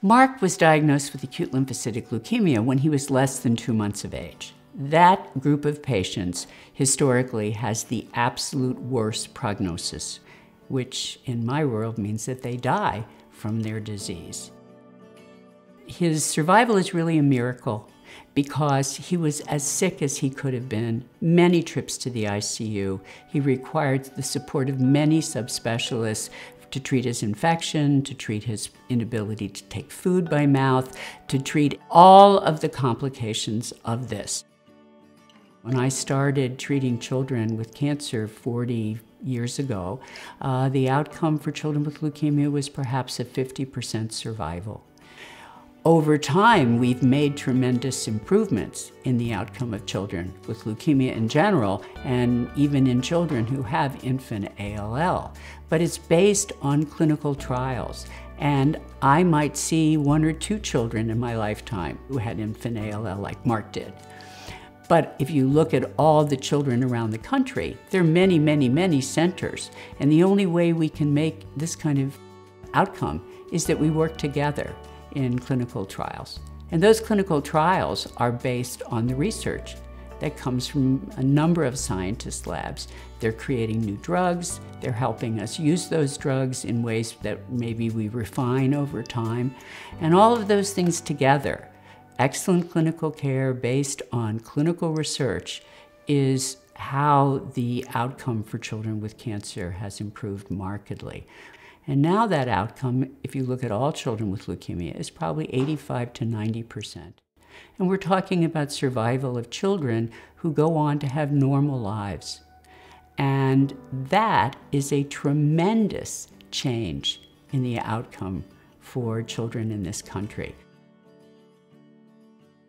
Mark was diagnosed with acute lymph-acetic leukemia when he was less than 2 months of age. That group of patients historically has the absolute worst prognosis, which in my world means that they die from their disease. His survival is really a miracle because he was as sick as he could have been, many trips to the ICU. He required the support of many subspecialists to treat his infection, to treat his inability to take food by mouth, to treat all of the complications of this. When I started treating children with cancer 40 years ago, the outcome for children with leukemia was perhaps a 50% survival. Over time, we've made tremendous improvements in the outcome of children with leukemia in general, and even in children who have infant ALL. But it's based on clinical trials. And I might see 1 or 2 children in my lifetime who had infant ALL like Mark did. But if you look at all the children around the country, there are many, many, many centers. And the only way we can make this kind of outcome is that we work together in clinical trials. And those clinical trials are based on the research that comes from a number of scientist labs. They're creating new drugs, they're helping us use those drugs in ways that maybe we refine over time. And all of those things together, excellent clinical care based on clinical research, is how the outcome for children with cancer has improved markedly. And now that outcome, if you look at all children with leukemia, is probably 85 to 90%. And we're talking about survival of children who go on to have normal lives. And that is a tremendous change in the outcome for children in this country.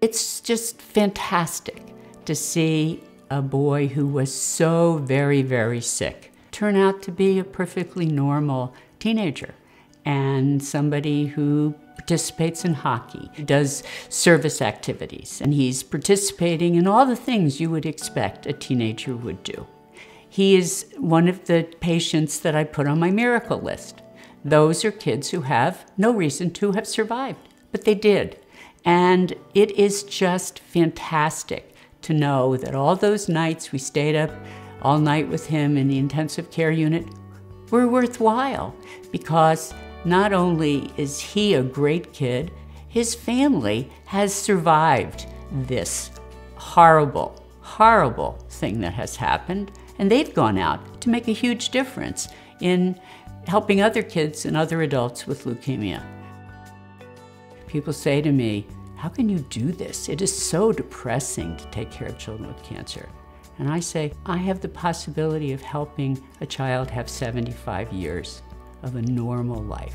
It's just fantastic to see a boy who was so very, very sick turn out to be a perfectly normal teenager and somebody who participates in hockey, does service activities, and he's participating in all the things you would expect a teenager would do. He is one of the patients that I put on my miracle list. Those are kids who have no reason to have survived, but they did. And it is just fantastic to know that all those nights we stayed up all night with him in the intensive care unit were worthwhile, because not only is he a great kid, his family has survived this horrible, horrible thing that has happened, and they've gone out to make a huge difference in helping other kids and other adults with leukemia. People say to me, "How can you do this? It is so depressing to take care of children with cancer." And I say, I have the possibility of helping a child have 75 years of a normal life.